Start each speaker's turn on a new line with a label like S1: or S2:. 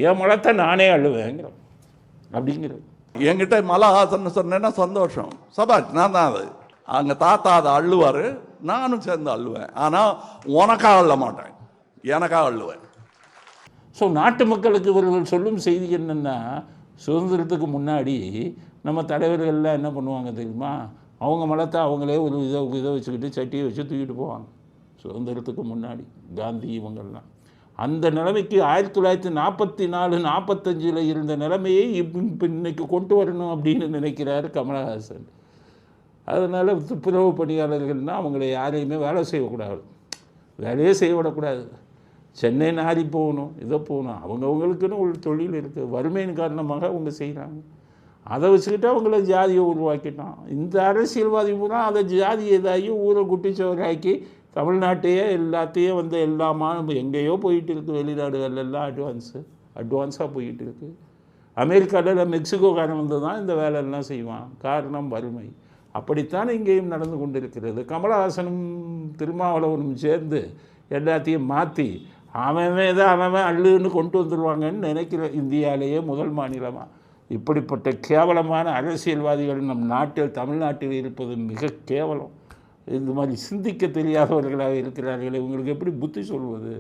S1: என் மலத்தை நானே அள்ளுவேங்கிறோம் அப்படிங்கிறது.
S2: என்கிட்ட மலஹாசன் சொன்னேன்னா சந்தோஷம், சபாஷ், நான் தான் அது. அங்கே தாத்தா அதை அள்ளுவார், நானும் சேர்ந்து அள்ளுவேன். ஆனால் உனக்காக அள்ள மாட்டேன், எனக்காக அள்ளுவேன்.
S1: ஸோ நாட்டு மக்களுக்கு இவர்கள் சொல்லும் செய்தி என்னென்னா, சுதந்திரத்துக்கு முன்னாடி நம்ம தலைவர்கள்லாம் என்ன பண்ணுவாங்க தெரியுமா, அவங்க மலத்தை அவங்களே ஒரு இதை வச்சுக்கிட்டு சட்டியை வச்சு தூக்கிட்டு போவாங்க. சுதந்திரத்துக்கு முன்னாடி காந்தி இவங்கள்லாம் அந்த நிலைமைக்கு 1944 45 இருந்த நிலைமையை இப்போ இன்னைக்கு கொண்டு வரணும் அப்படின்னு நினைக்கிறார் கமலஹாசன். அதனால் துப்புரவு பணியாளர்கள்னால் அவங்கள யாரையுமே வேலை செய்யக்கூடாது, வேலையே செய்ய விடக்கூடாது. சென்னை நாரி போகணும், இதை போகணும், அவங்கவுங்களுக்குன்னு ஒரு தொழில் இருக்குது, வறுமையின் காரணமாக அவங்க செய்கிறாங்க. அதை வச்சுக்கிட்டு அவங்கள ஜாதியை உருவாக்கிட்டான் இந்த அரசியல்வாதி பூரா. அதை ஜாதி இதாகி ஊரை குட்டிச்சவராக்கி தமிழ்நாட்டையே எல்லாத்தையும் வந்து எல்லாமா எங்கேயோ போயிட்டு இருக்குது. வெளிநாடுகள் எல்லாம் அட்வான்ஸாக போயிட்டு இருக்குது. அமெரிக்காவில் மெக்சிகோக்காரன் வந்து தான் இந்த வேலையெல்லாம் செய்வான். காரணம் வறுமை. அப்படித்தான் இங்கேயும் நடந்து கொண்டு இருக்கிறது. கமலஹாசனும் திருமாவளவனும் சேர்ந்து எல்லாத்தையும் மாற்றி அவன் அள்ளுன்னு கொண்டு வந்துடுவாங்கன்னு நினைக்கிற இந்தியாவிலேயே முதல் மாநிலமாக. இப்படிப்பட்ட கேவலமான அரசியல்வாதிகள் நம் நாட்டில் தமிழ்நாட்டில் இருப்பது மிக கேவலம். இந்த மாதிரி சிந்திக்க தெரியாதவர்களாக இருக்கிறார்கள். இவங்களுக்கு எப்படி புத்தி சொல்வது?